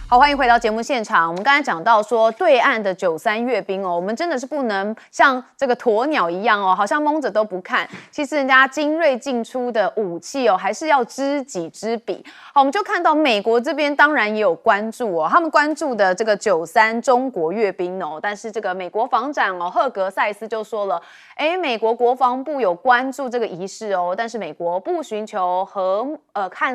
好，欢迎回到节目现场。我们刚才讲到说，对岸的93阅兵哦，我们真的是不能像这个鸵鸟一样哦，好像蒙着都不看。其实人家精锐进出的武器哦，还是要知己知彼。好，我们就看到美国这边当然也有关注哦，他们关注的这个93中国阅兵哦，但是这个美国防长哦赫格塞斯就说了，美国国防部有关注这个仪式哦，但是美国不寻求和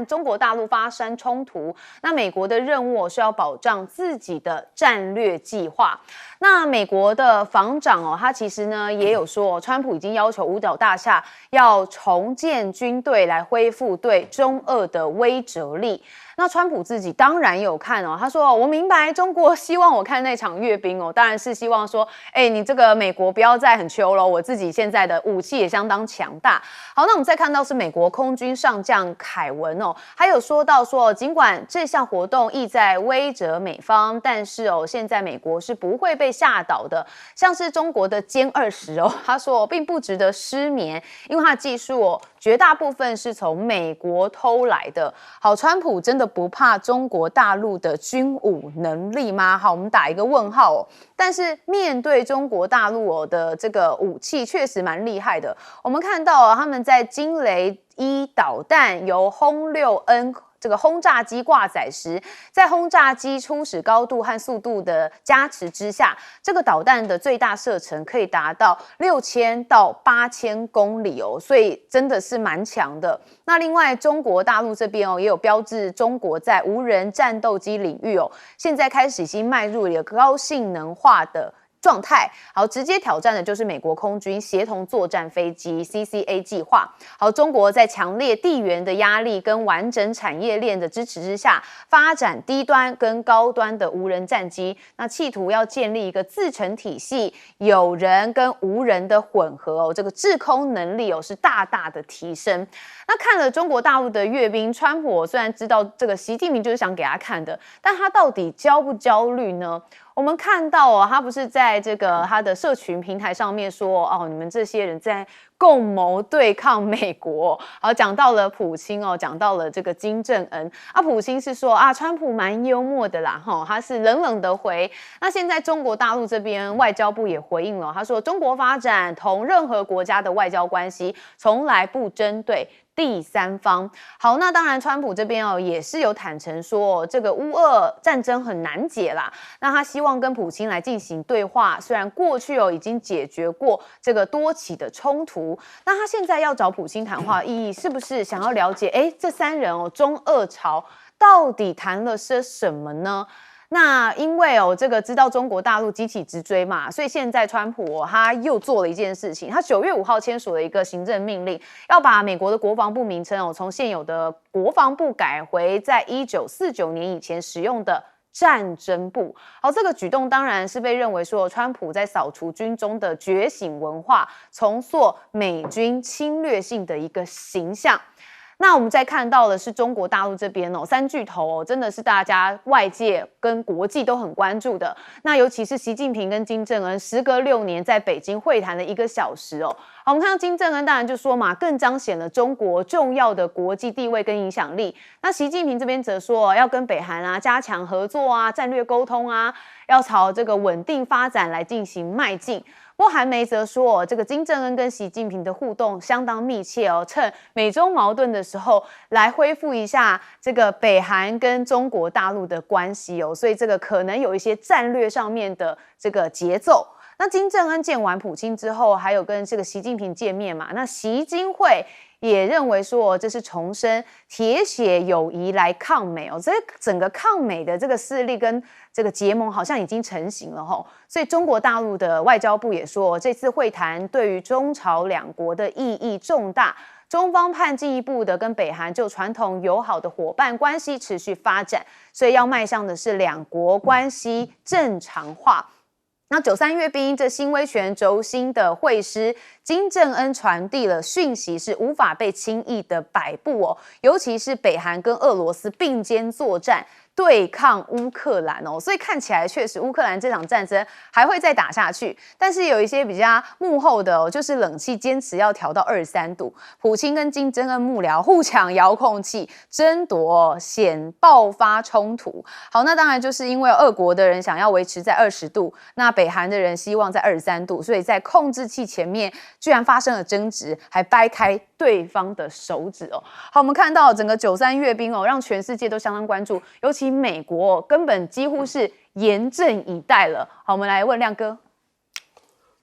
中国大陆发生冲突。那美国的任务是要保障自己的战略计划。那美国的防长哦，他其实呢也有说，川普已经要求五角大厦要重建军队来恢复对中俄的威慑力。那川普自己当然有看哦，他说我明白中国希望我看那场阅兵哦，当然是希望说，你这个美国不要再很秋了，我自己现在的武器也相当强大。好，那我们再看到是美国空军上将凯文哦，还有说到说，尽管这项活动意在威慑美方，但是哦，现在美国是不会被吓倒的。像是中国的歼20哦，他说并不值得失眠，因为它的技术哦，绝大部分是从美国偷来的。好，川普真的不怕中国大陆的军武能力吗？好，我们打一个问号哦。但是面对中国大陆的这个武器，确实蛮厉害的。我们看到他们在惊雷1导弹由轰6N这个轰炸机挂载时，在轰炸机初始高度和速度的加持之下，这个导弹的最大射程可以达到6000到8000公里哦，所以真的是蛮强的。那另外，中国大陆这边哦，也有标志中国在无人战斗机领域哦，现在开始已经迈入了高性能化的状态。好，直接挑战的就是美国空军协同作战飞机 CCA 计划。好，中国在强烈地缘的压力跟完整产业链的支持之下，发展低端跟高端的无人战机，那企图要建立一个自成体系，有人跟无人的混合哦，这个制空能力哦是大大的提升。那看了中国大陆的阅兵，川普虽然知道这个习近平就是想给他看的，但他到底焦不焦虑呢？我们看到哦，他不是在这个他的社群平台上面说哦，你们这些人在共谋对抗美国。好，讲到了普京哦，讲到了这个金正恩啊，普京是说啊，川普蛮幽默的啦，他是冷冷的回。那现在中国大陆这边外交部也回应了，他说中国发展同任何国家的外交关系从来不针对第三方。好，那当然川普这边哦也是有坦诚说，这个乌俄战争很难解啦，那他希望跟普京来进行对话，虽然过去哦已经解决过这个多起的冲突，那他现在要找普京谈话意义是不是想要了解这三人哦中俄朝到底谈了些什么呢？那因为这个知道中国大陆急起直追嘛，所以现在川普他又做了一件事情，他9月5号签署了一个行政命令，要把美国的国防部名称从现有的国防部改回在1949年以前使用的战争部。好，这个举动当然是被认为说川普在扫除军中的觉醒文化，重塑美军侵略性的一个形象。那我们再看到的是中国大陆这边三巨头真的是大家外界跟国际都很关注的。那尤其是习近平跟金正恩时隔6年在北京会谈了1个小时哦。好，我们看到金正恩当然就说嘛，更彰显了中国重要的国际地位跟影响力。那习近平这边则说要跟北韩加强合作战略沟通要朝这个稳定发展来进行迈进。不过韩媒则说这个金正恩跟习近平的互动相当密切趁美中矛盾的时候来恢复一下这个北韩跟中国大陆的关系所以这个可能有一些战略上面的这个节奏。那金正恩见完普京之后，还有跟这个习近平见面嘛？那习金会也认为说，这是重申铁血友谊来抗美这整个抗美的这个势力跟这个结盟好像已经成型了所以中国大陆的外交部也说，这次会谈对于中朝两国的意义重大。中方盼进一步的跟北韩就传统友好的伙伴关系持续发展，所以要迈向的是两国关系正常化。那93阅兵这新威权轴心的会师金正恩传递了讯息，是无法被轻易的摆布尤其是北韩跟俄罗斯并肩作战，对抗乌克兰哦，所以看起来确实乌克兰这场战争还会再打下去。但是有一些比较幕后的就是冷气坚持要调到23度，普京跟金正恩幕僚互抢遥控器，争夺显爆发冲突。好，那当然就是因为俄国的人想要维持在20度，那北韩的人希望在23度，所以在控制器前面居然发生了争执，还掰开对方的手指哦。好，我们看到整个93阅兵哦，让全世界都相当关注，尤其美国根本几乎是严阵以待了。好，我们来问亮哥。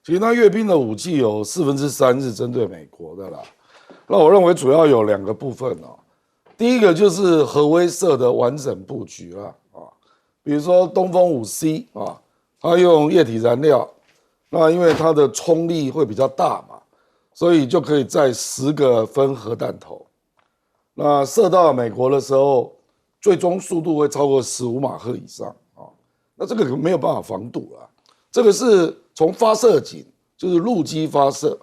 其实那阅兵的武器有3%是针对美国的啦。那我认为主要有2个部分哦。第一个就是核威慑的完整布局啦，比如说东风5C 啊，它用液体燃料，那因为它的冲力会比较大嘛，所以就可以载10个分核弹头。那射到美国的时候，最终速度会超过15马赫以上啊，那这个没有办法防堵啦。这个是从发射井，就是陆基发射。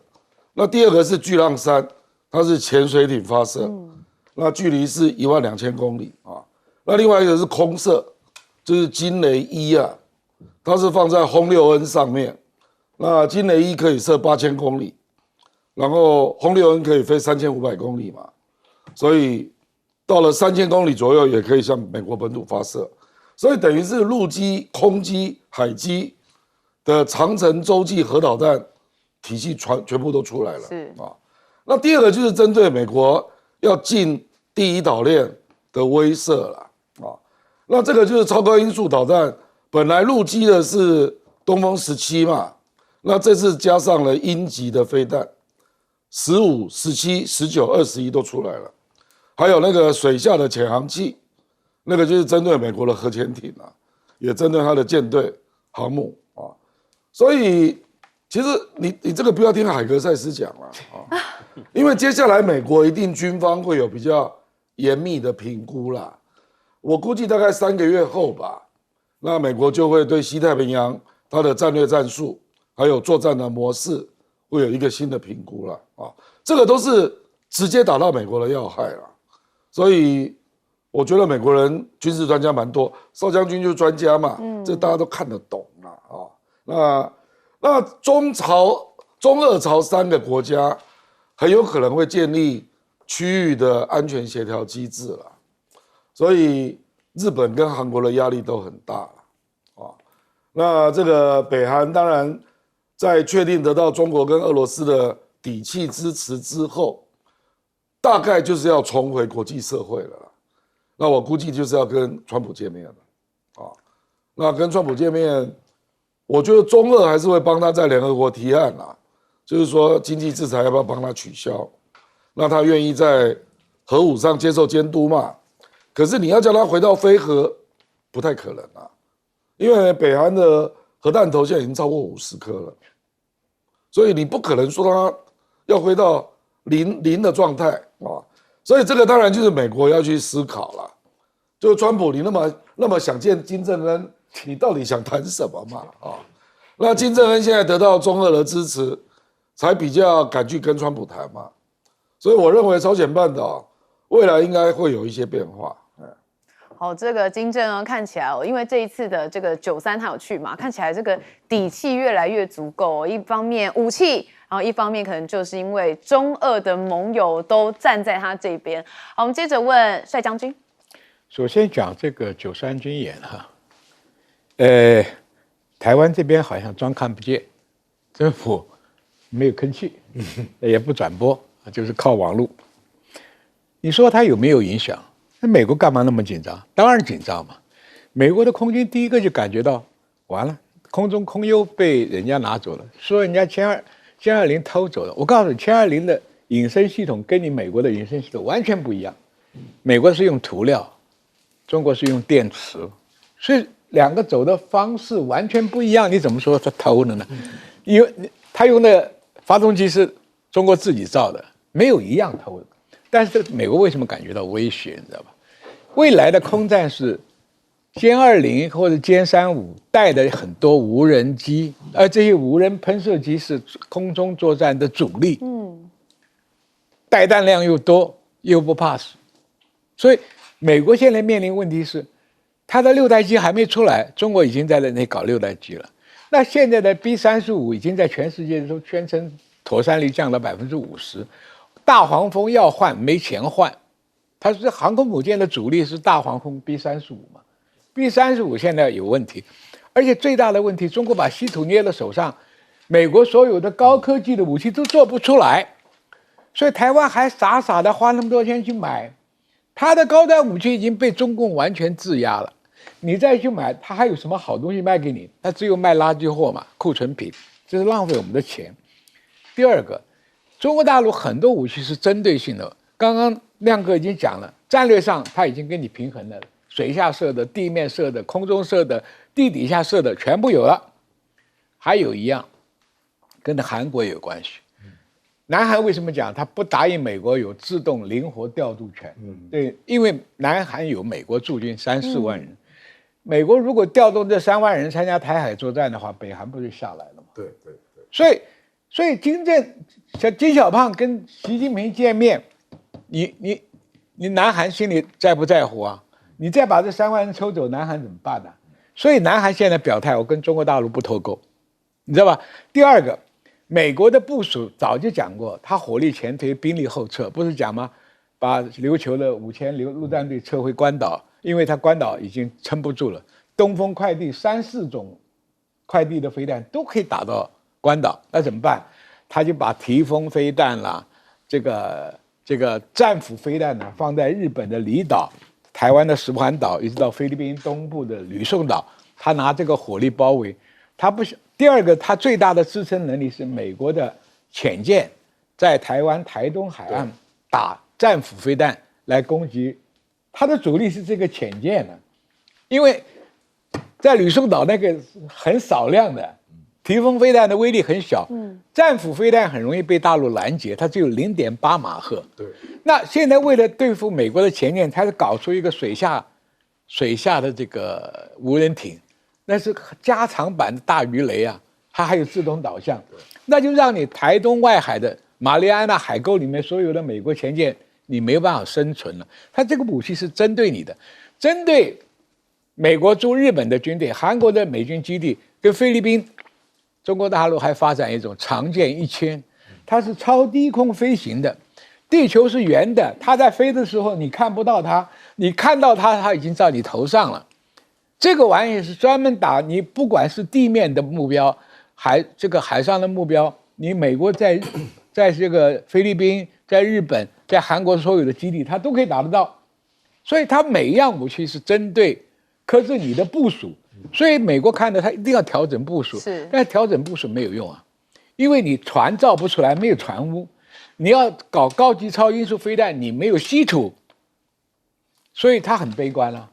那第二个是巨浪3，它是潜水艇发射，那距离是12000公里啊。那另外一个是空射，就是金雷1啊，它是放在轰6N 上面。那金雷1可以射8000公里，然后轰6N 可以飞3500公里嘛。所以到了3000公里左右，也可以向美国本土发射，所以等于是陆基、空基、海基的长程洲际核导弹体系全部都出来了。是啊，那第二个就是针对美国要进第一岛链的威慑了啊。那这个就是超高音速导弹，本来陆基的是东风17嘛，那这次加上了鹰级的飞弹，15、17、19、21都出来了。还有那个水下的潜航器，那个就是针对美国的核潜艇啊，也针对它的舰队、航母啊。所以其实你这个不要听海格赛斯讲了啊，因为接下来美国一定军方会有比较严密的评估啦。我估计大概3个月后吧，那美国就会对西太平洋它的战略战术还有作战的模式会有一个新的评估了啊。这个都是直接打到美国的要害了。所以我觉得美国人军事专家蛮多，邵将军就是专家嘛，这大家都看得懂啊。那中俄朝3个国家很有可能会建立区域的安全协调机制了，所以日本跟韩国的压力都很大了啊。那这个北韩当然在确定得到中国跟俄罗斯的底气支持之后，大概就是要重回国际社会了啦。那我估计就是要跟川普见面了啊。那跟川普见面，我觉得中俄还是会帮他在联合国提案啦，就是说经济制裁要不要帮他取消？那他愿意在核武上接受监督嘛？可是你要叫他回到非核，不太可能啊，因为北韩的核弹头现在已经超过50颗了，所以你不可能说他要回到零的状态啊。所以这个当然就是美国要去思考了，就川普你那么想见金正恩，你到底想谈什么嘛？啊，那金正恩现在得到中俄的支持，才比较敢去跟川普谈嘛。所以我认为朝鲜半岛未来应该会有一些变化。好，这个金正恩看起来因为这一次的这个93他有去嘛，看起来这个底气越来越足够一方面武器，然后一方面可能就是因为中俄的盟友都站在他这边。好，我们接着问帅将军。首先讲这个93军演哈，台湾这边好像装看不见，政府没有吭气，也不转播，就是靠网络。你说它有没有影响？那美国干嘛那么紧张？当然紧张嘛。美国的空军第一个就感觉到完了，空中空优被人家拿走了，说人家歼220偷走了。我告诉你，歼220的隐身系统跟你美国的隐身系统完全不一样。美国是用涂料，中国是用电池，所以2个走的方式完全不一样。你怎么说他偷了呢？因为他用的发动机是中国自己造的，没有一样偷的。但是美国为什么感觉到威胁？你知道吧？未来的空战是歼20或者歼35带的很多无人机，而这些无人喷射机是空中作战的主力。带弹量又多，又不怕死，所以美国现在面临问题是，它的6代机还没出来，中国已经在那搞6代机了。那现在的 B35已经在全世界都宣称妥善率降到50%，大黄蜂要换没钱换，它是航空母舰的主力是大黄蜂 B35嘛 ，B35现在有问题，而且最大的问题，中国把稀土捏到手上，美国所有的高科技的武器都做不出来，所以台湾还傻傻的花那么多钱去买，它的高端武器已经被中共完全质押了。你再去买，它还有什么好东西卖给你？它只有卖垃圾货嘛，库存品，这是浪费我们的钱。第二个，中国大陆很多武器是针对性的，刚刚亮哥已经讲了，战略上它已经跟你平衡了，水下射的、地面射的、空中射的、地底下射的全部有了。还有一样，跟韩国有关系。南韩为什么讲他不答应美国有自动灵活调度权？对，因为南韩有美国驻军3-4万人。美国如果调动这3万人参加台海作战的话，北韩不就下来了吗？对。所以金小胖跟习近平见面，你南韩心里在不在乎啊？你再把这3万人抽走，南韩怎么办呢？所以南韩现在表态，我跟中国大陆不脱钩，你知道吧？第二个，美国的部署早就讲过，他火力前推，兵力后撤，不是讲吗？把琉球的5000陆战队撤回关岛。因为它关岛已经撑不住了，东风快递3-4种快递的飞弹都可以打到关岛，那怎么办？他就把提风飞弹啦，这个战斧飞弹呢放在日本的离岛、台湾的石垣岛，一直到菲律宾东部的吕宋岛，他拿这个火力包围。他不是第二个，他最大的支撑能力是美国的潜舰在台湾台东海岸打战斧飞弹来攻击。它的主力是这个潜舰呢，因为在吕宋岛那个很少量的提风飞弹的威力很小，战斧飞弹很容易被大陆拦截，它只有0.8马赫。对，那现在为了对付美国的潜舰，它是搞出一个水下的这个无人艇，那是加长版的大鱼雷啊，它还有自动导向，那就让你台东外海的马里安纳海沟里面所有的美国潜舰。你没有办法生存了。它这个武器是针对你的，针对美国驻日本的军队、韩国的美军基地跟菲律宾。中国大陆还发展一种长剑1000，它是超低空飞行的，地球是圆的，它在飞的时候你看不到它，你看到它，它已经在你头上了。这个玩意是专门打你，不管是地面的目标，这个海上的目标，你美国在这个菲律宾、在日本、在韩国所有的基地，它都可以打得到。所以它每一样武器是针对克制你的部署，所以美国看的它一定要调整部署，但是调整部署没有用啊，因为你船造不出来，没有船坞，你要搞高级超音速飞弹，你没有稀土，所以他很悲观了。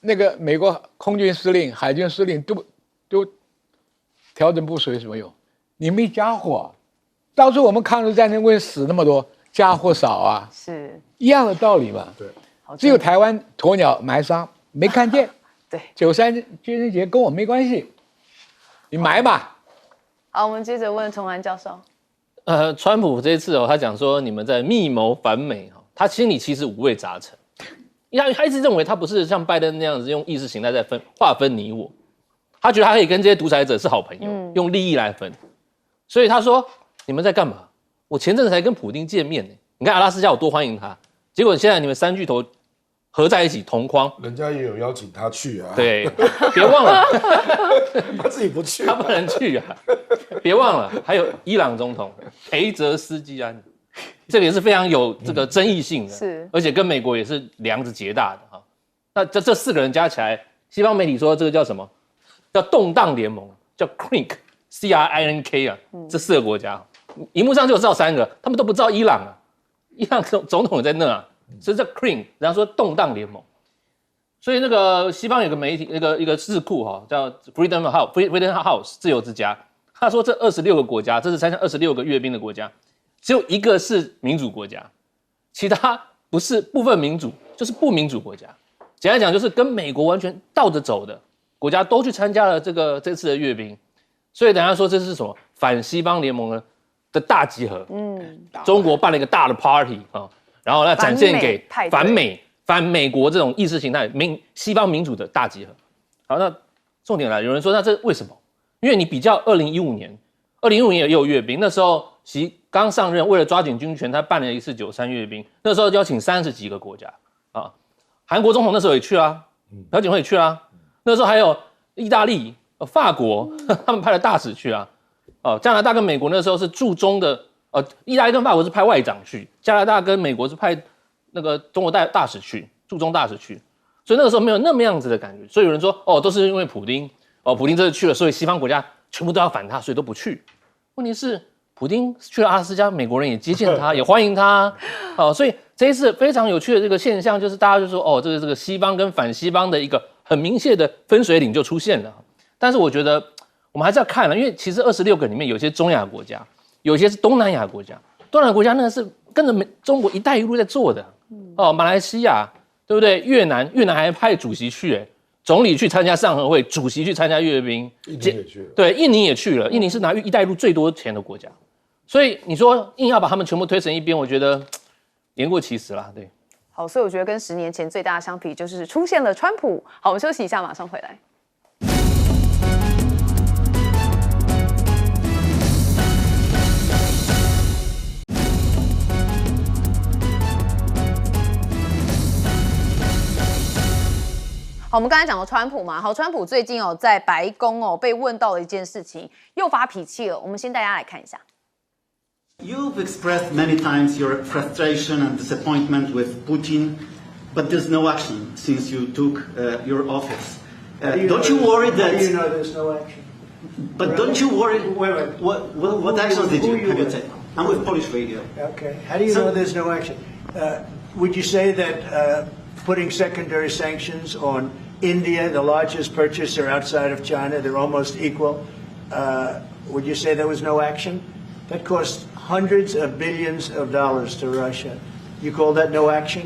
那个美国空军司令、海军司令都调整部署有什么用？你没家伙，当初我们抗日战争为死那么多，家伙少啊，是一样的道理嘛。对，只有台湾鸵鸟埋沙没看见。对，93军人节跟我没关系，你埋吧。好，我们接着问崇安教授。川普这一次他讲说你们在密谋反美他心里其实五味杂陈，因为他一直认为他不是像拜登那样子用意识形态在划分你我，他觉得他可以跟这些独裁者是好朋友，用利益来分。所以他说你们在干嘛？我前阵子才跟普丁见面呢，你看阿拉斯加有多欢迎他，结果现在你们三巨头合在一起同框，人家也有邀请他去啊。对，别忘了他自己不去，他不能去啊。别忘了还有伊朗总统裴泽斯基安，这个也是非常有这个争议性的，是，而且跟美国也是梁子结大的哈。那这四个人加起来，西方媒体说这个叫什么？叫动荡联盟，叫 CRINK 啊，这四个国家，荧幕上就有照三个，他们都不照伊朗啊，伊朗总统也在那啊。所以叫 CRINK， 人家说动荡联盟，所以那个西方有个媒体，一个智库叫 Freedom House 自由之家，他说这26个国家，这是参加26个阅兵的国家，只有一个是民主国家，其他不是部分民主，就是不民主国家。简单讲，就是跟美国完全倒着走的国家都去参加了这次的阅兵，所以等下说这是什么反西方联盟的大集合。中国办了一个大的 party 然后呢，展现给反美反美国这种意识形态、西方民主的大集合。好，那重点来，有人说那这为什么？因为你比较2015年也有阅兵，那时候习刚上任，为了抓紧军权，他办了一次93阅兵，那时候邀请30几个国家啊，韩国总统那时候也去啦，朴槿惠也去啦，那时候还有意大利、法国，他们派了大使去啊，加拿大跟美国那时候是驻中的，意大利跟法国是派外长去，加拿大跟美国是派那个中国大使去，驻中大使去，所以那个时候没有那么样子的感觉，所以有人说都是因为普丁，普丁这次去了，所以西方国家全部都要反他，所以都不去。问题是，普丁去了阿拉斯加，美国人也接见他，也欢迎他，所以这一次非常有趣的这个现象，就是大家就说，这个西方跟反西方的一个很明确的分水岭就出现了。但是我觉得我们还是要看了，因为其实26个里面有些中亚国家，有些是东南亚国家，东南亚国家那个是跟着中国“一带一路”在做的，马来西亚对不对？越南还派主席去，总理去参加上合会，主席去参加阅兵，印尼也去了，对，印尼也去了，印尼是拿“一带一路”最多钱的国家，所以你说硬要把他们全部推成一边，我觉得言过其实啦，对。好，所以我觉得跟10年前最大的相比，就是出现了川普。好，我们休息一下，马上回来。好，我们刚才讲到川普嘛，好，川普最近在白宫被问到了一件事情，又发脾气了。我们先带大家来看一下。You've expressed many times your frustration and disappointment with Putin, but there's no action since you took your office. Don't you worry that? How do you know there's no action? But don't you worry? Wait. What actions did you have you taken? I'm with Polish radio. Okay. How do you know there's no action? Would you say that putting secondary sanctions on India, the largest purchaser outside of China, they're almost equal? Would you say there was no action? That cost hundreds of billions of dollars to Russia. You call that no action?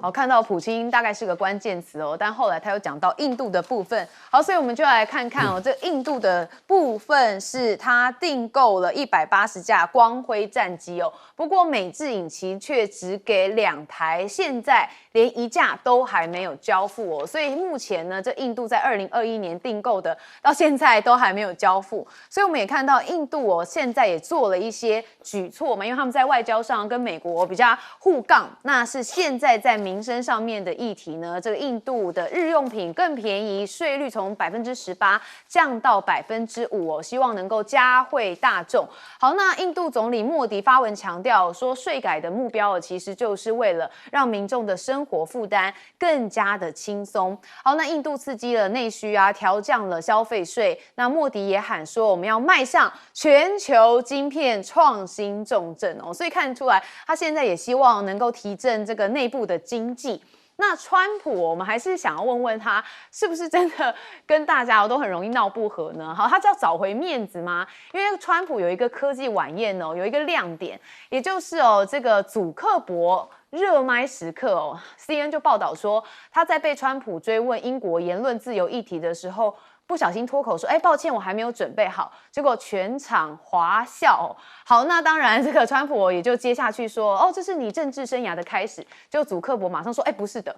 好，看到普京大概是个关键词但后来他又讲到印度的部分。好，所以我们就来看看这印度的部分是他订购了180架光辉战机不过美制引擎却只给2台，现在连1架都还没有交付所以目前呢，这印度在2021年订购的，到现在都还没有交付。所以我们也看到印度现在也做了一些举措嘛，因为他们在外交上跟美国比较互杠，那是现在在民生上面的议题呢，这个印度的日用品更便宜，税率从18%降到5%希望能够嘉惠大众。好，那印度总理莫迪发文强调说，税改的目标其实就是为了让民众的生活负担更加的轻松。好，那印度刺激了内需调降了消费税。那莫迪也喊说，我们要迈向全球晶片创新重镇所以看出来他现在也希望能够提振这个内部的经济。那川普我们还是想要问问他，是不是真的跟大家都很容易闹不和呢？好，他是要找回面子吗？因为川普有一个科技晚宴有一个亮点，也就是这个祖克伯热卖时刻CNN 就报道说，他在被川普追问英国言论自由议题的时候，不小心脱口说抱歉我还没有准备好，结果全场哗笑好，那当然这个川普也就接下去说这是你政治生涯的开始，就祖克伯马上说不是的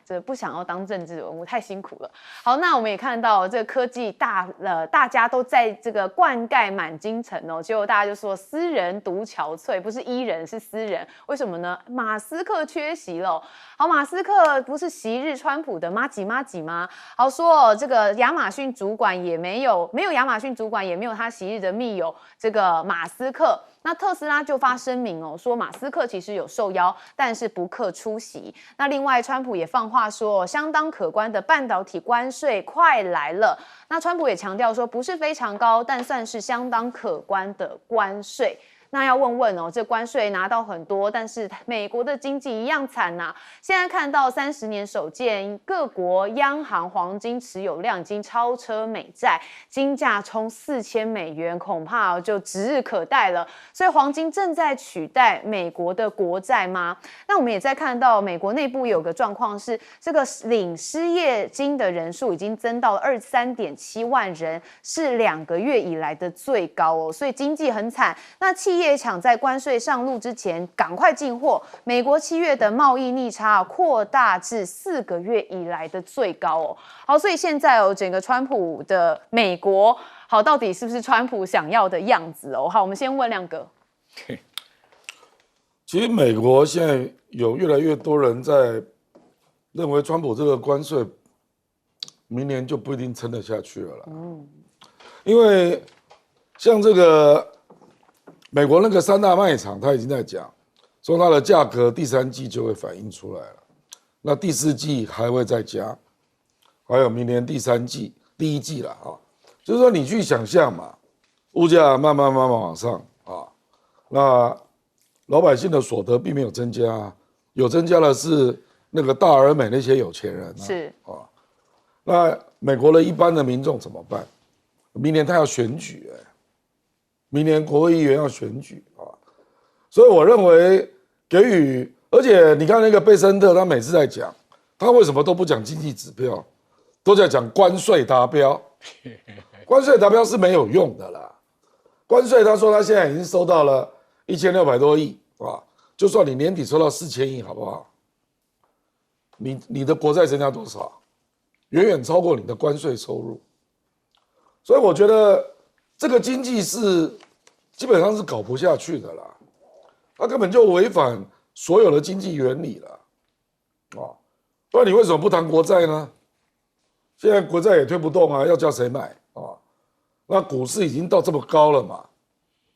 这不想要当政治人物太辛苦了。好，那我们也看到这个科技大家都在这个灌溉满京城结果大家就说私人独憔悴，不是伊人是私人，为什么呢？马斯克缺席了好，马斯克不是昔日川普的妈吉吗？好，说这个亚马逊主管也没有亚马逊主管，也没有他昔日的密友这个马斯克。那特斯拉就发声明说马斯克其实有受邀，但是不克出席。那另外川普也放话说相当可观的半导体关税快来了。那川普也强调说不是非常高，但算是相当可观的关税。那要问问这关税拿到很多，但是美国的经济一样惨现在看到30年首见，各国央行黄金持有量已经超车美债，金价冲$4000，恐怕就指日可待了。所以黄金正在取代美国的国债吗？那我们也在看到美国内部有个状况是，这个领失业金的人数已经增到了23.7万人，是2个月以来的最高所以经济很惨。那企业抢在关税上路之前赶快进货。美国7月的贸易逆差扩大至4个月以来的最高哦。好，所以现在整个川普的美国，好，到底是不是川普想要的样子哦？好，我们先问亮哥。其实美国现在有越来越多人在认为川普这个关税明年就不一定撑得下去了啦。因为像这个美国那个3大卖场，他已经在讲说它的价格第3季就会反映出来了，那第4季还会再加，还有明年第3季、第1季了啊。就是说你去想象嘛，物价慢慢往上啊，那老百姓的所得并没有增加啊，有增加的是那个大而美那些有钱人啊。是啊，那美国的一般的民众怎么办？明年他要选举明年国会议员要选举啊，所以我认为给予，而且你看那个贝森特，他每次在讲，他为什么都不讲经济指标，都在讲关税达标。关税达标是没有用的啦，关税他说他现在已经收到了1600多亿啊，就算你年底收到4000亿，好不好？你的国债增加多少？远远超过你的关税收入，所以我觉得这个经济是基本上是搞不下去的啦，它根本就违反所有的经济原理了，啊，不然你为什么不谈国债呢？现在国债也推不动啊，要叫谁买啊？那股市已经到这么高了嘛，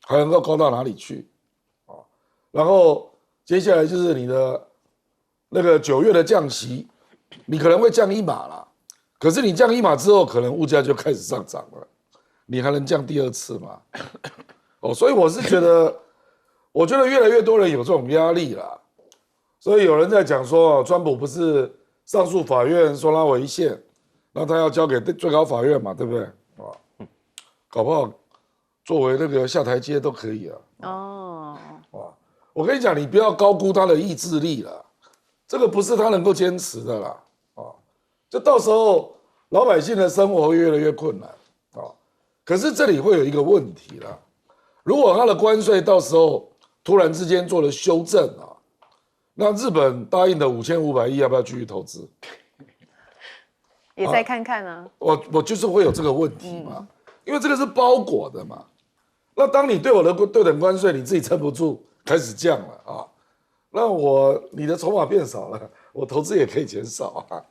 还能够高到哪里去啊？然后接下来就是你的那个9月的降息，你可能会降1码啦。可是你降1码之后，可能物价就开始上涨了，你还能降第2次吗？所以我是觉得，我觉得越来越多人有这种压力啦。所以有人在讲说，川普不是上诉法院说他违宪，那他要交给最高法院嘛，对不对？搞不好作为那个下台阶都可以啊。我跟你讲，你不要高估他的意志力了，这个不是他能够坚持的啦。就到时候老百姓的生活会越来越困难啊。可是这里会有一个问题啦，如果他的关税到时候突然之间做了修正啊，那日本答应的5500亿要不要继续投资？也再看看啊。我就是会有这个问题嘛，因为这个是包裹的嘛。那当你对我的对等关税你自己撑不住，开始降了啊，那你的筹码变少了，我投资也可以减少啊。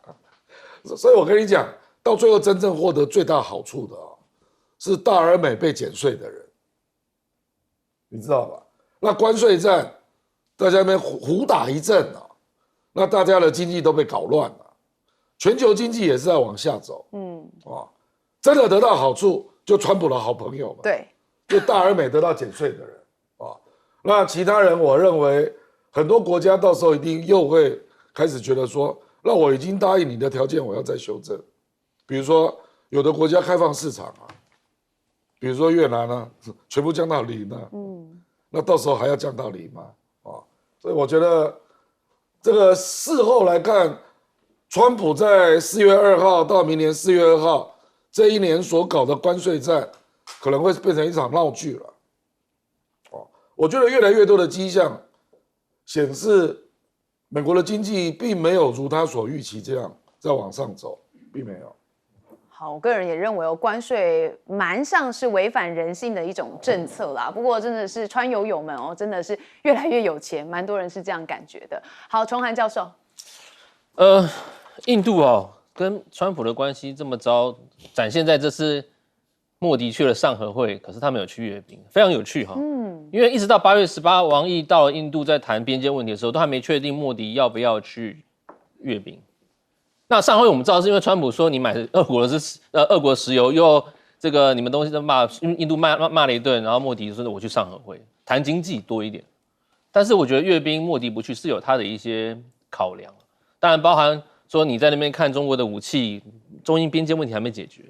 所以我跟你讲，到最后真正获得最大好处的是大而美被减税的人，你知道吧？那关税战大家那边胡打一阵那大家的经济都被搞乱了，全球经济也是在往下走。真的得到好处就川普的好朋友嘛，对，就大而美得到减税的人那其他人我认为很多国家到时候一定又会开始觉得说，那我已经答应你的条件，我要再修正。比如说，有的国家开放市场比如说越南全部降到0那到时候还要降到0吗？所以我觉得这个事后来看，川普在4月2号到明年4月2号这1年所搞的关税战，可能会变成一场闹剧了。我觉得越来越多的迹象显示，美国的经济并没有如他所预期这样在往上走，并没有。好，我个人也认为关税蛮像是违反人性的一种政策啦。不过真的是川友友们真的是越来越有钱，蛮多人是这样感觉的。好，崇涵教授，印度跟川普的关系这么糟，展现在这次莫迪去了上合会，可是他没有去阅兵，非常有趣因为一直到8月18，王毅到了印度在谈边界问题的时候，都还没确定莫迪要不要去阅兵。那上回我们知道是因为川普说你买俄国石油，又这个你们东西都骂印度骂了一顿，然后莫迪说我去上合会谈经济多一点。但是我觉得阅兵莫迪不去是有他的一些考量，当然包含说你在那边看中国的武器，中印边界问题还没解决，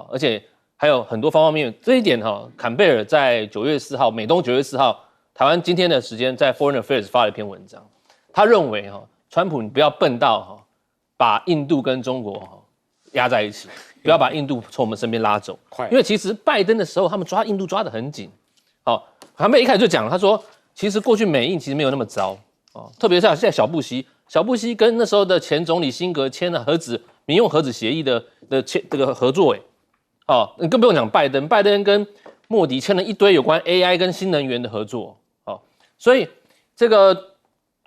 而且还有很多方方面面。这一点坎贝尔在9月4号，美东9月4号，台湾今天的时间在 Foreign Affairs 发了一篇文章，他认为川普你不要笨到把印度跟中国压在一起，不要把印度从我们身边拉走，因为其实拜登的时候他们抓印度抓得很紧，坎贝尔一开始就讲了，他说其实过去美印其实没有那么糟哦，特别是现在小布希跟那时候的前总理辛格签了民用核子协议的这个合作，哦，你更不用讲拜登跟莫迪签了一堆有关 AI 跟新能源的合作，哦，所以这个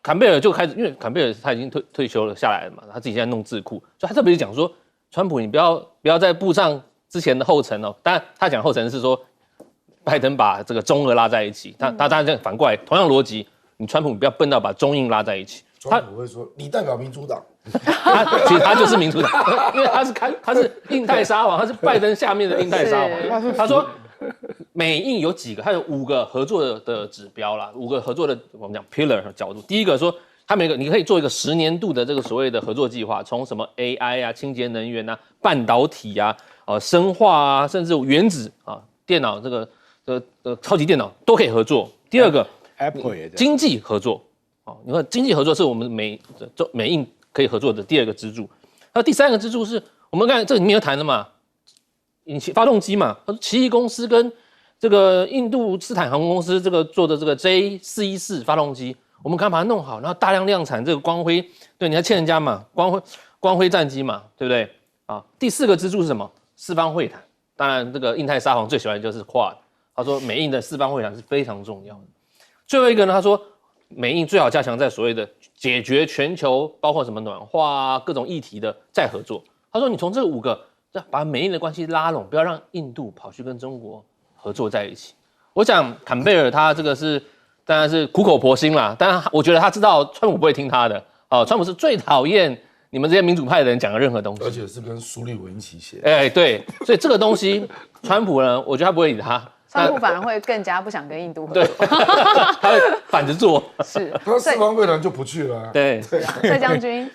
坎贝尔就开始，因为坎贝尔他已经退休了下来了嘛，他自己现在弄智库，所以他特别讲说，川普你不要再步上之前的后尘哦。当然他讲后尘是说拜登把这个中俄拉在一起，他当然这样反过来同样逻辑，你川普你不要笨到把中印拉在一起。川普会说你代表民主党，其实他就是民主党，因为他是印太沙皇，他是拜登下面的印太沙皇。他说美印有几个，他有5个合作的指标啦，5个合作的我们讲 pillar 角度。第一个说，他们你可以做一个10年度的这个所谓的合作计划，从什么 AI 啊、清洁能源啊、半导体啊、生化啊，甚至原子啊、电脑这个超级电脑都可以合作。第二个 Apple 也经济合作。你看，经济合作是我们美印可以合作的第2个支柱。那第3个支柱是我们刚才这里面有谈的嘛，发动机嘛，奇异公司跟这个印度斯坦航空公司这个做的这个 J414发动机，我们赶快把它弄好，然后大量量产这个光辉，对，你还欠人家嘛，光辉战机嘛，对不对？啊，第4个支柱是什么？4方会谈。当然，这个印太沙皇最喜欢的就是 Quad， 他说美印的4方会谈是非常重要的。最后一个呢，他说美印最好加强在所谓的解决全球包括什么暖化啊各种议题的再合作。他说你从这5个把美印的关系拉拢，不要让印度跑去跟中国合作在一起。我想坎贝尔他这个是当然是苦口婆心啦，但我觉得他知道川普不会听他的哦，川普是最讨厌你们这些民主派的人讲的任何东西，而且是跟苏利文一起写。对，所以这个东西川普呢，我觉得他不会理他。川普反而会更加不想跟印度合作，他会反着做。是，他4方会谈就不去了。对，蔡将军，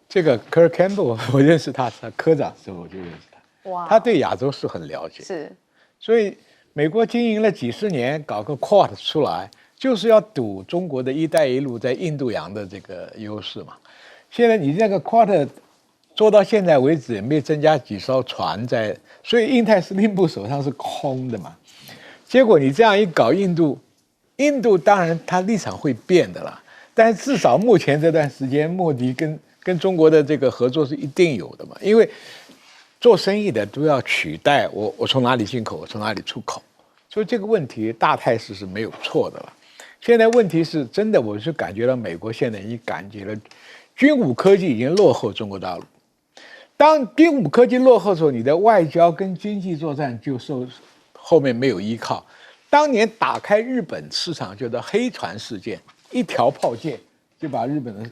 这个 Kirk Campbell 我认识他科长时候我就认识他，哇，他对亚洲是很了解，是，所以美国经营了几十年，搞个 Quad 出来，就是要赌中国的一带一路在印度洋的这个优势嘛。现在你那个 Quad 做到现在为止也没增加几艘船在，所以印太司令部手上是空的嘛。结果你这样一搞，印度当然他立场会变的啦，但是至少目前这段时间，莫迪跟中国的这个合作是一定有的嘛，因为做生意的都要取代我从哪里进口，我从哪里出口，所以这个问题大态势是没有错的了。现在问题是真的，我是感觉到美国现在已经感觉了，军武科技已经落后中国大陆。当军武科技落后的时候，你的外交跟经济作战就后面没有依靠。当年打开日本市场叫做黑船事件，一条炮舰就把日本人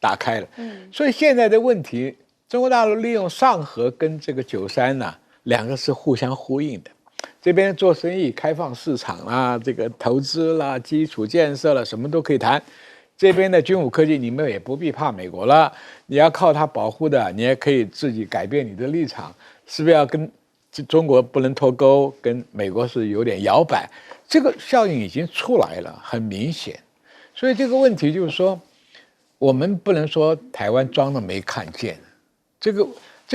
打开了。所以现在的问题，中国大陆利用上合跟这个93呢，2个是互相呼应的。这边做生意开放市场啦，这个投资啦、基础建设啦，什么都可以谈。这边的军武科技，你们也不必怕美国了，你要靠它保护的，你也可以自己改变你的立场，是不是要跟中国不能脱钩，跟美国是有点摇摆？这个效应已经出来了，很明显。所以这个问题就是说，我们不能说台湾装的没看见，这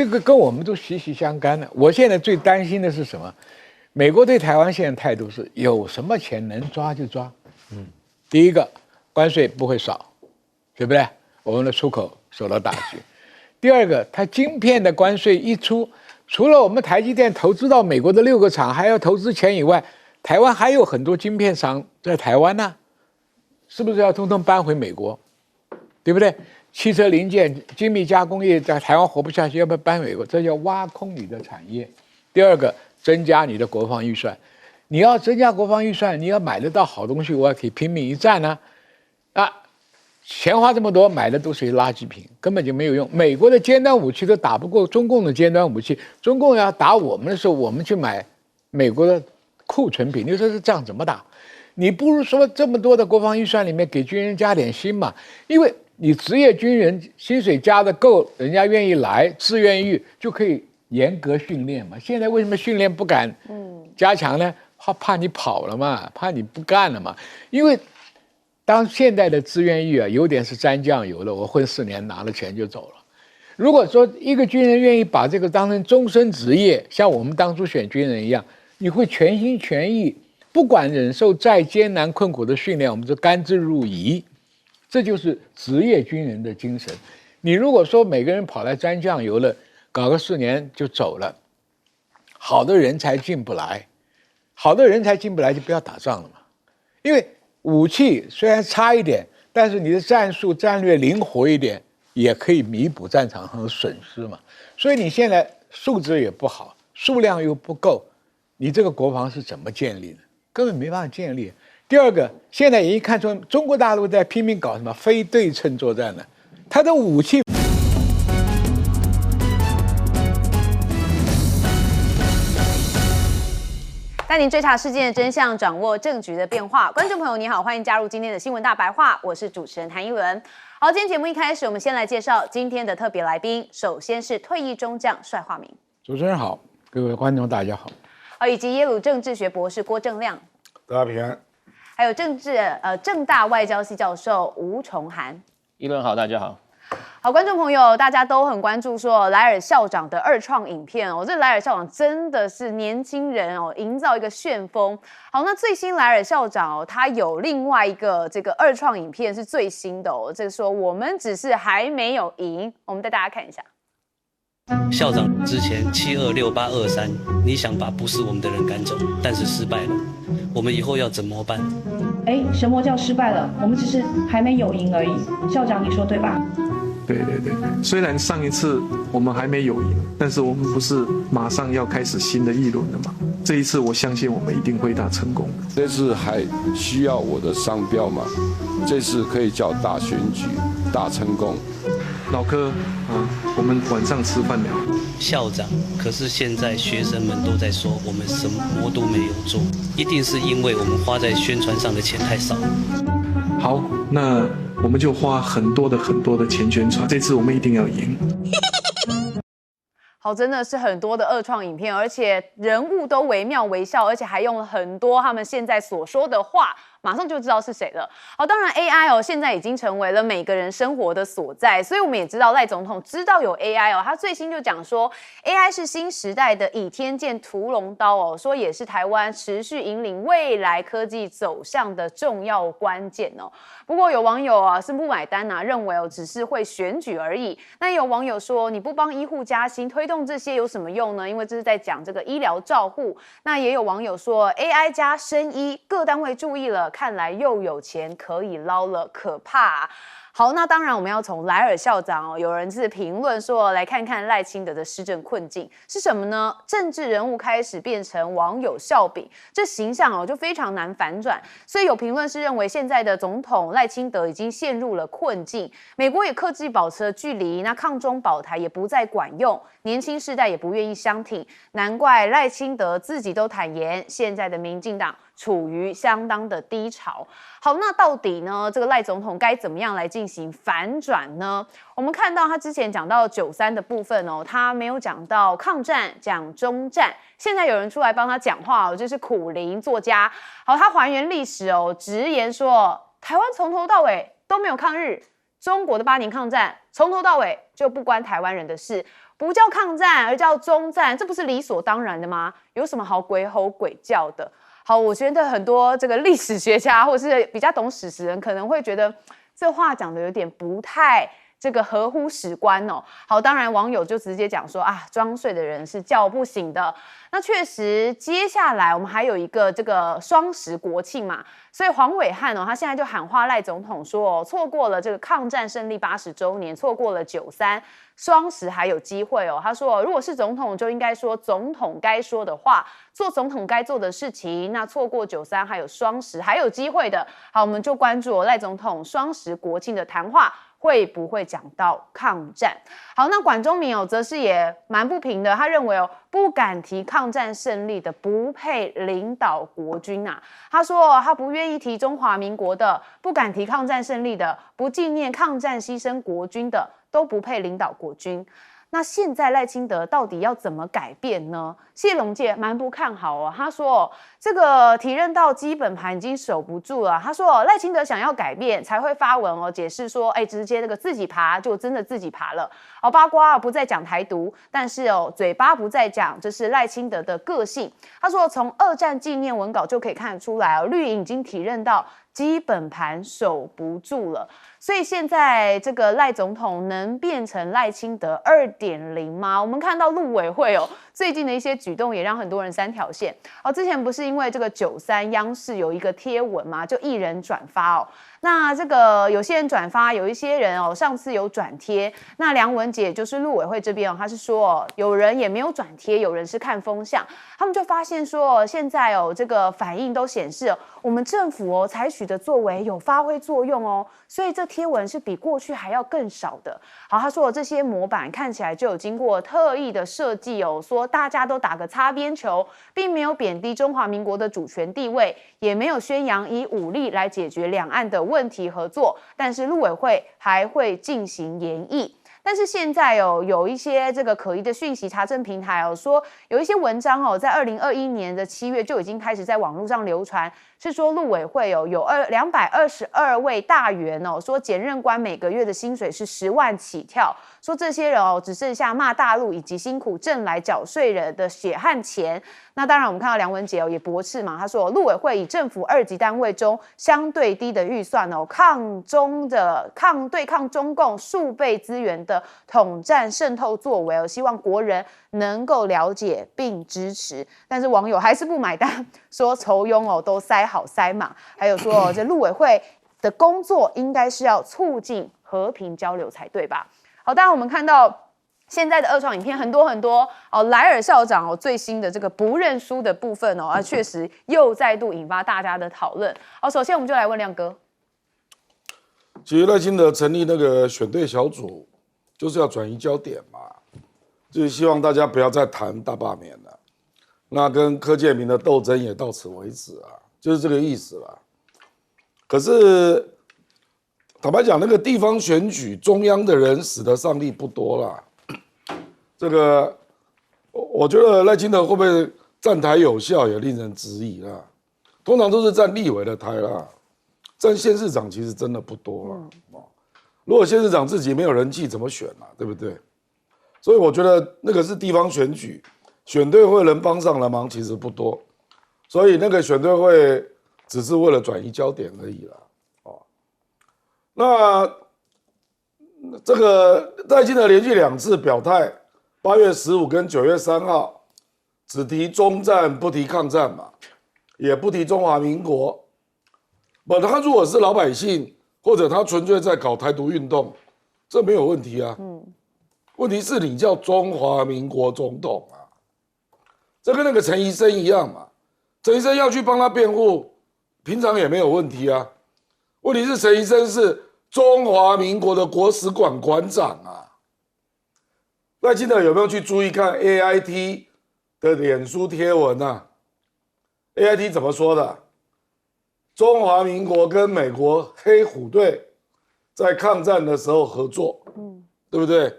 个跟我们都息息相关的。我现在最担心的是什么？美国对台湾现在态度是有什么钱能抓就抓。第一个，关税不会少，对不对？我们的出口受到打击。第二个，它晶片的关税一出，除了我们台积电投资到美国的6个厂还要投资钱以外，台湾还有很多晶片厂在台湾呢，是不是要通通搬回美国？对不对？汽车零件、精密加工业在台湾活不下去，要不要搬美国？这叫挖空你的产业。第二个，增加你的国防预算。你要增加国防预算，你要买得到好东西，我也可以拼命一战呢。钱花这么多，买的都是垃圾品，根本就没有用。美国的尖端武器都打不过中共的尖端武器，中共要打我们的时候，我们去买美国的库存品，你说这仗怎么打？你不如说这么多的国防预算里面给军人加点薪嘛，因为你职业军人薪水加的够，人家愿意来，自愿役就可以严格训练嘛。现在为什么训练不敢加强呢？怕你跑了嘛，怕你不干了嘛。因为当现在的志愿役有点是沾酱油的，我混4年拿了钱就走了。如果说一个军人愿意把这个当成终身职业，像我们当初选军人一样，你会全心全意不管忍受再艰难困苦的训练，我们就甘之如饴。这就是职业军人的精神。你如果说每个人跑来沾酱油了，搞个4年就走了，好的人才进不来，好的人才进不来就不要打仗了嘛。因为武器虽然差一点，但是你的战术战略灵活一点，也可以弥补战场上的损失嘛。所以你现在素质也不好，数量又不够，你这个国防是怎么建立的？根本没办法建立。第二个，现在已经看出中国大陆在拼命搞什么非对称作战了，它的武器。带您追查事件的真相，掌握政局的变化。观众朋友，你好，欢迎加入今天的新闻大白话，我是主持人谭一伦。好，今天节目一开始，我们先来介绍今天的特别来宾。首先是退役中将帅化明，主持人好，各位观众大家好。好，以及耶鲁政治学博士郭正亮，大家平安。还有政大外交系教授吴崇涵。一伦好，大家好。好，观众朋友，大家都很关注说莱尔校长的二创影片哦，这莱尔校长真的是年轻人哦，营造一个旋风。好，那最新莱尔校长哦，他有另外一个这个二创影片是最新的哦，这个说我们只是还没有赢，我们带大家看一下。校长之前726823，你想把不是我们的人赶走，但是失败了，我们以后要怎么办？什么叫失败了？我们只是还没有赢而已。校长，你说对吧？对，虽然上一次我们还没有赢，但是我们不是马上要开始新的一轮了吗？这一次我相信我们一定会打成功的。这次还需要我的商标吗？这次可以叫大选举，大成功。老柯我们晚上吃饭聊。校长，可是现在学生们都在说我们什么都没有做，一定是因为我们花在宣传上的钱太少。好，那我们就花很多的钱宣传，这次我们一定要赢。好，真的是很多的二创影片，而且人物都惟妙惟肖，而且还用了很多他们现在所说的话，马上就知道是谁了。好，当然 AI 现在已经成为了每个人生活的所在，所以我们也知道赖总统知道有 AI 他最新就讲说 AI 是新时代的倚天剑屠龙刀说也是台湾持续引领未来科技走向的重要关键不过有网友是不买单认为只是会选举而已。那有网友说你不帮医护加薪，推动这些有什么用呢？因为这是在讲这个医疗照护。那也有网友说 AI 加生医，各单位注意了，看来又有钱可以捞了，可怕好，那当然我们要从莱尔校长有人是评论说，来看看赖清德的施政困境是什么呢？政治人物开始变成网友笑柄，这形象就非常难反转。所以有评论是认为，现在的总统赖清德已经陷入了困境。美国也克制保持了距离，那抗中保台也不再管用，年轻世代也不愿意相挺，难怪赖清德自己都坦言，现在的民进党处于相当的低潮。好，那到底呢，这个赖总统该怎么样来进行反转呢？我们看到他之前讲到93的部分他没有讲到抗战，讲中战。现在有人出来帮他讲话就是苦苓作家。好，他还原历史直言说，台湾从头到尾都没有抗日，中国的8年抗战从头到尾就不关台湾人的事，不叫抗战而叫中战，这不是理所当然的吗？有什么好鬼吼鬼叫的？好，我觉得很多这个历史学家或是比较懂史实人可能会觉得这话讲的有点不太这个合乎史观好，当然网友就直接讲说装睡的人是叫不醒的。那确实，接下来我们还有一个这个双十国庆嘛，所以黄伟汉他现在就喊话赖总统说错过了这个抗战胜利80周年，错过了93，双十还有机会他说如果是总统就应该说总统该说的话，做总统该做的事情，那错过93还有双十还有机会的。好，我们就关注赖总统双十国庆的谈话会不会讲到抗战。好，那管中闵则是也蛮不平的，他认为不敢提抗战胜利的不配领导国军他说他不愿意提中华民国的，不敢提抗战胜利的，不纪念抗战牺牲国军的，都不配领导国军。那现在赖清德到底要怎么改变呢？谢龙介蛮不看好哦，他说这个体认到基本盘已经守不住了。他说赖清德想要改变才会发文哦，解释说，直接那个自己爬就真的自己爬了。好，八卦不再讲台独，但是嘴巴不再讲，这是赖清德的个性。他说从2战纪念文稿就可以看得出来绿营已经体认到基本盘守不住了。所以现在这个赖总统能变成赖清德2.0吗？我们看到陆委会最近的一些举动也让很多人3条线。之前不是因为这个93央视有一个贴文嘛，就1人转发那这个有些人转发，有一些人上次有转贴。那梁文杰就是陆委会这边他是说有人也没有转贴，有人是看风向。他们就发现说现在这个反应都显示我们政府采取的作为有发挥作用所以这贴文是比过去还要更少的。好，他说这些模板看起来就有经过特意的设计说大家都打个擦边球，并没有贬低中华民国的主权地位，也没有宣扬以武力来解决两岸的问题合作，但是陆委会还会进行研议。但是现在有一些这个可疑的讯息查证平台说有一些文章在2021年的7月就已经开始在网络上流传，是说陆委会有222位大员说检任官每个月的薪水是10万起跳，说这些人只剩下骂大陆以及辛苦挣来缴税人的血汗钱。那当然我们看到梁文杰也驳斥嘛，他说陆委会以政府2级单位中相对低的预算对抗中共数倍资源的统战渗透作为希望国人能够了解并支持。但是网友还是不买单，说酬庸都塞好塞满，还有说这陆委会的工作应该是要促进和平交流才对吧。好，当然我们看到现在的2创影片很多莱尔校长最新的这个不认输的部分确实又再度引发大家的讨论。首先我们就来问亮哥，其实赖清德成立那个选对小组，就是要转移焦点嘛，就是希望大家不要再谈大罢免了，那跟柯建铭的斗争也到此为止就是这个意思啦。可是坦白讲，那个地方选举，中央的人使得上力不多啦。这个，我觉得赖清德会不会站台有效，也令人质疑啦。通常都是站立委的台啦，站县市长其实真的不多啦。如果县市长自己没有人气，怎么选啊？对不对？所以我觉得那个是地方选举，选对会能帮上的忙其实不多，所以那个选对会只是为了转移焦点而已啦。那这个赖清德连续2次表态，8月15跟9月3号，只提中战不提抗战嘛，也不提中华民国。他如果是老百姓，或者他纯粹在搞台独运动，这没有问题啊。问题是你叫中华民国总统这跟那个陈怡生一样嘛。陈怡生要去帮他辩护，平常也没有问题啊。问题是陈怡生是中华民国的国史馆馆长赖清德有没有去注意看 AIT 的脸书贴文AIT 怎么说的？中华民国跟美国黑虎队在抗战的时候合作，对不对？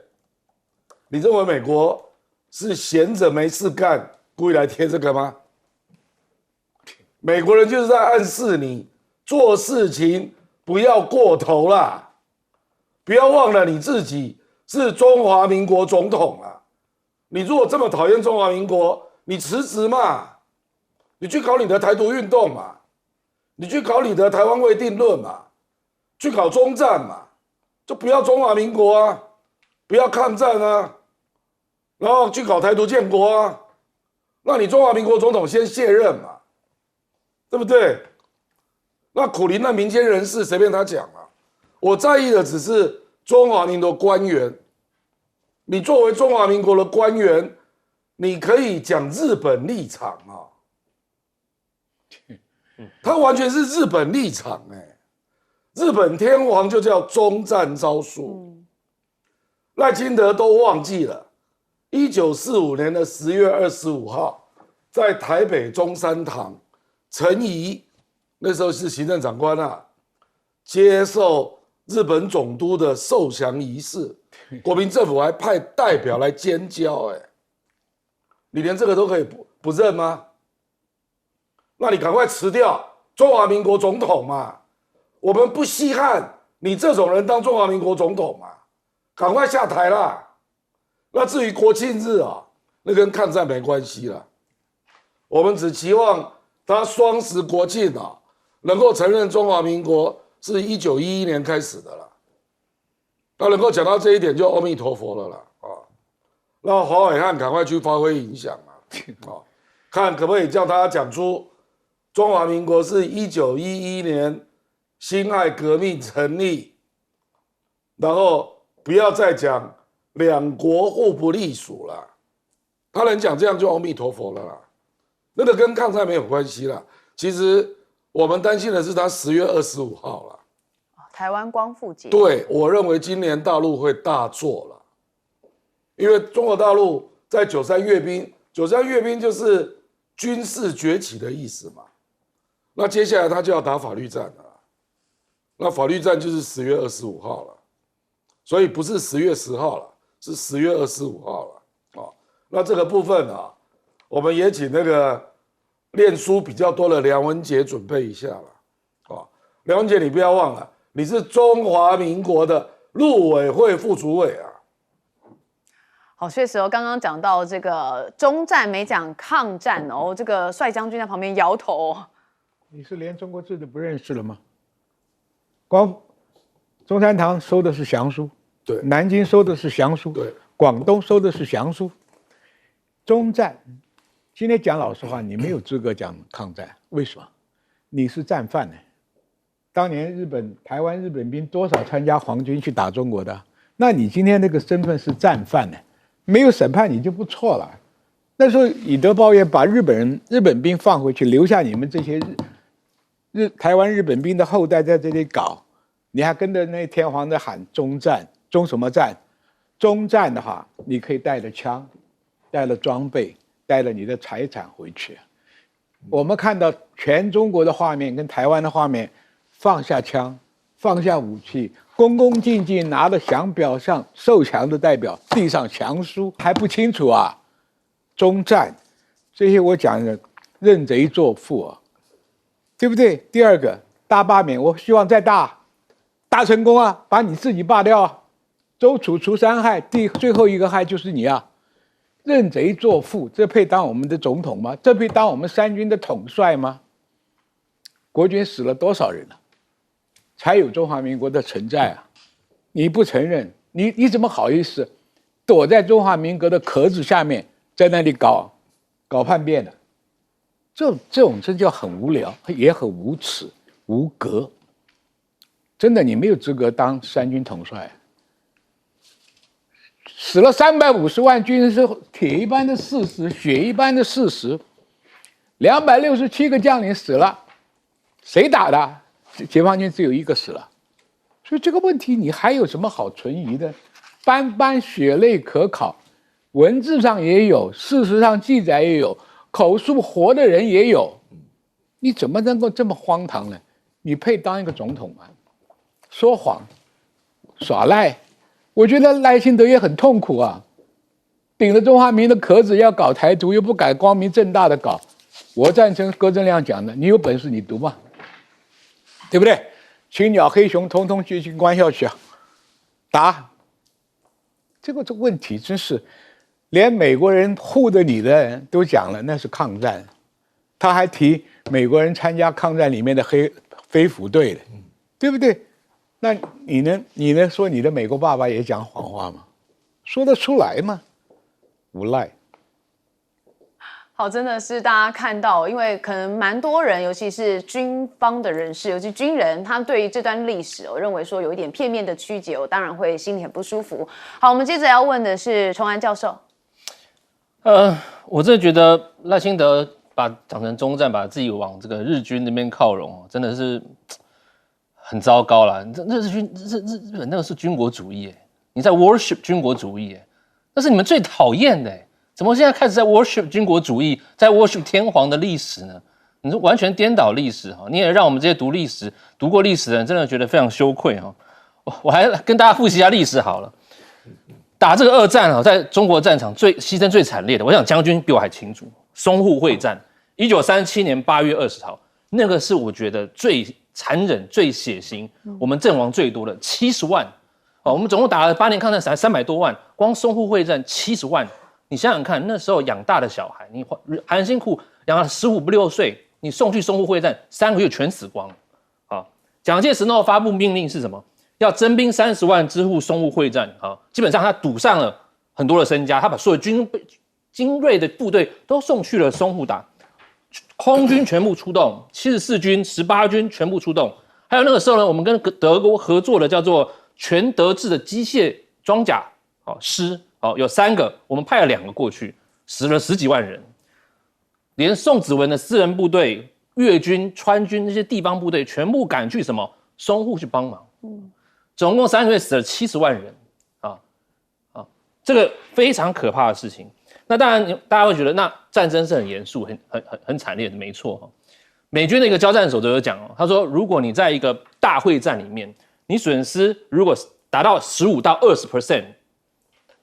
你认为美国是闲着没事干，故意来贴这个吗？美国人就是在暗示你做事情不要过头啦，不要忘了你自己是中华民国总统你如果这么讨厌中华民国，你辞职嘛，你去搞你的台独运动嘛，你去搞你的台湾未定论嘛，去搞中战嘛，就不要中华民国不要抗战然后去搞台独建国那你中华民国总统先卸任嘛，对不对？那苦林那民间人士随便他讲我在意的只是中华民国官员。你作为中华民国的官员，你可以讲日本立场他完全是日本立场日本天皇就叫终战诏书。赖清德都忘记了1945年的10月25号，在台北中山堂，陈仪那时候是行政长官接受日本总督的受降仪式，国民政府还派代表来监交，你连这个都可以不认吗？那你赶快辞掉中华民国总统嘛！我们不稀罕你这种人当中华民国总统嘛，赶快下台啦！那至于国庆日啊，那跟抗战没关系啦。我们只期望他双十国庆啊，能够承认中华民国是1911年开始的啦。那能够讲到这一点，就阿弥陀佛了啦啊！那黄伟汉赶快去发挥影响啊，看可不可以叫他讲出中华民国是1911年辛亥革命成立，然后不要再讲两国互不隶属了。他能讲这样就阿弥陀佛了啦，那个跟抗战没有关系啦。其实我们担心的是他10月25号啦。台湾光复节，对，我认为今年大陆会大做了，因为中国大陆在93阅兵，93阅兵就是军事崛起的意思嘛。那接下来他就要打法律战了，那法律战就是10月25号了，所以不是10月10号了，是10月25号了。那这个部分啊，我们也请那个念书比较多的梁文杰准备一下了。梁文杰，你不要忘了。你是中华民国的陆委会副主委啊！好，确实哦，刚刚讲到这个中战没讲抗战哦，这个帅将军在旁边摇头。你是连中国字都不认识了吗？光中山堂收的是降书，对，南京收的是降书，对，广东收的是降书。中战，今天讲老实话，你没有资格讲抗战，为什么？你是战犯呢。当年台湾日本兵多少参加皇军去打中国的？那你今天那个身份是战犯呢，没有审判你就不错了。那时候以德报怨，把日本兵放回去，留下你们这些台湾日本兵的后代在这里搞，你还跟着那天皇在喊中战，中什么战？中战的话，你可以带着枪，带了装备，带了你的财产回去。我们看到全中国的画面跟台湾的画面。放下枪，放下武器，恭恭敬敬拿着降表上受降的代表递上降书，还不清楚啊？中战，这些我讲的认贼作父啊，对不对？第二个大罢免，我希望再大成功啊，把你自己罢掉啊。周楚除3害，最后一个害就是你啊！认贼作父，这配当我们的总统吗？这配当我们三军的统帅吗？国军死了多少人了？才有中华民国的存在啊！你不承认，你怎么好意思躲在中华民国的壳子下面，在那里搞叛变的？这种真叫很无聊，也很无耻无格。真的，你没有资格当三军统帅。死了350万军人是铁一般的事实，血一般的事实。267个将领死了，谁打的？解放军只有一个死了，所以这个问题你还有什么好存疑的？斑斑血泪可考，文字上也有，事实上记载也有，口述活的人也有，你怎么能够这么荒唐呢？你配当一个总统吗？说谎，耍赖，我觉得赖清德也很痛苦啊，顶着中华民的壳子要搞台独，又不敢光明正大的搞。我赞成葛正亮讲的，你有本事你读嘛。对不对？青鸟黑熊通通去官校去啊！打这个问题真是，连美国人护着你的人都讲了，那是抗战。他还提美国人参加抗战里面的飞虎队的，对不对？那你呢？说你的美国爸爸也讲谎话吗？说得出来吗？无赖。好，真的是大家看到，因为可能蛮多人，尤其是军方的人士，尤其军人，他对于这段历史，我认为说有一点片面的曲解，我当然会心里很不舒服。好，我们接着要问的是崇安教授。我真的觉得赖清德讲成中战，把自己往这个日军那边靠拢，真的是很糟糕啦。日本那个是军国主义，你在 worship 军国主义，那是你们最讨厌的。怎么现在开始在 worship 军国主义，在 worship 天皇的历史呢？你是完全颠倒历史哈！你也让我们这些读过历史的人，真的觉得非常羞愧哈！我还跟大家复习一下历史好了。打这个二战啊，在中国战场牺牲最惨烈的，我想将军比我还清楚。淞沪会战，1937年8月20号，那个是我觉得最残忍、最血腥，我们阵亡最多的70万。我们总共打了8年抗战300多万，光淞沪会战70万。你想想看，那时候养大的小孩，你含辛苦养到15不6岁，你送去淞沪会战3个月全死光。蒋介石那时候发布命令是什么？要征兵30万支护淞沪会战。基本上他赌上了很多的身家，他把所有精锐的部队都送去了淞沪打，空军全部出动，74军、18军全部出动，还有那个时候呢，我们跟德国合作的叫做全德制的机械装甲师，有3个，我们派了2个过去，死了10几万人，连宋子文的私人部队、粤军、川军那些地方部队全部赶去什么淞沪去帮忙，总共3个月死了70万人，这个非常可怕的事情。那当然，大家会觉得那战争是很严肃、很惨烈的，没错。美军的一个交战守则有讲他说，如果你在一个大会战里面，你损失如果达到15到20%，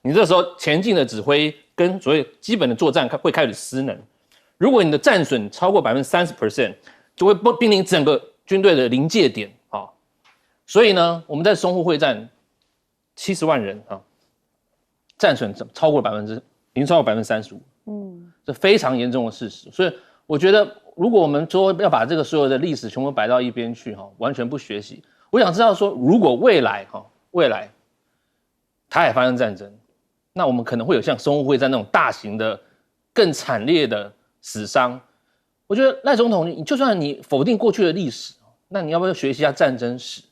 你这时候前进的指挥跟所谓基本的作战会开始失能。如果你的战损超过30%，就会濒临整个军队的临界点所以呢，我们在淞沪会战70万人战损超过已经超过35%，这非常严重的事实。所以我觉得，如果我们说要把这个所有的历史全部摆到一边去完全不学习，我想知道说，如果未来台海发生战争，那我们可能会有像淞沪会战那种大型的、更惨烈的死伤。我觉得赖总统，你就算你否定过去的历史，那你要不要学习一下战争史？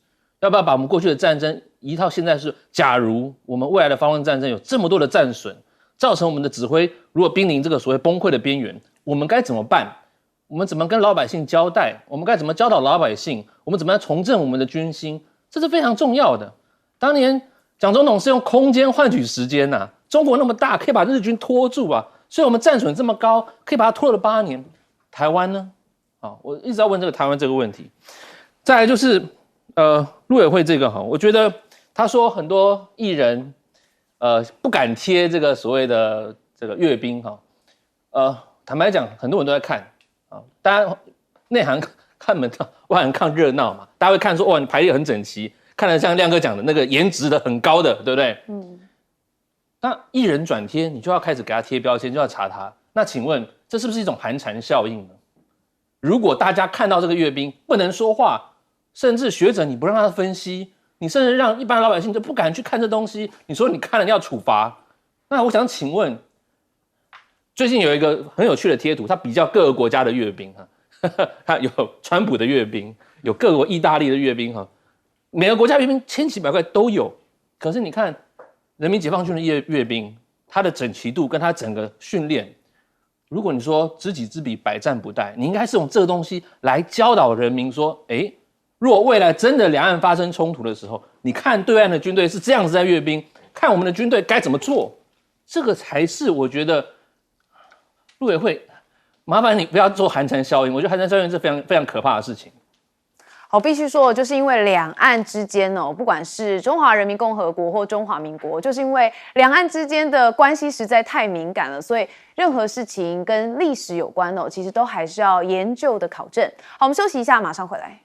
要不要把我们过去的战争移到现在是？假如我们未来的发生战争有这么多的战损，造成我们的指挥如果濒临这个所谓崩溃的边缘，我们该怎么办？我们怎么跟老百姓交代？我们该怎么教导老百姓？我们怎么样重振我们的军心？这是非常重要的。当年蒋总统是用空间换取时间呐，中国那么大，可以把日军拖住啊，所以我们战损这么高，可以把它拖了8年。台湾呢？我一直在问这个台湾这个问题。再来就是陆委会这个我觉得他说很多艺人不敢贴这个所谓的这个阅兵坦白讲，很多人都在看大家内行看门道，外行看热闹嘛。大家会看说哇，你排列很整齐，看得像亮哥讲的那个颜值的很高的，对不对？那艺人转贴，你就要开始给他贴标签，就要查他。那请问这是不是一种寒蝉效应呢？如果大家看到这个阅兵不能说话，甚至学者你不让他分析，你甚至让一般老百姓就不敢去看这东西，你说你看了你要处罚，那我想请问，最近有一个很有趣的贴图，它比较各个国家的阅兵它有川普的阅兵，有各国意大利的阅兵每个国家阅兵千奇百怪都有，可是你看人民解放军的阅兵，它的整齐度跟它整个训练，如果你说知己知彼，百战不殆，你应该是用这个东西来教导人民说，如果未来真的两岸发生冲突的时候，你看对岸的军队是这样子在阅兵，看我们的军队该怎么做，这个才是我觉得陆委会麻烦你不要做寒蝉效应，我觉得寒蝉效应是非常非常可怕的事情。好，必须说，就是因为两岸之间不管是中华人民共和国或中华民国，就是因为两岸之间的关系实在太敏感了，所以任何事情跟历史有关其实都还是要研究的考证。好，我们休息一下，马上回来。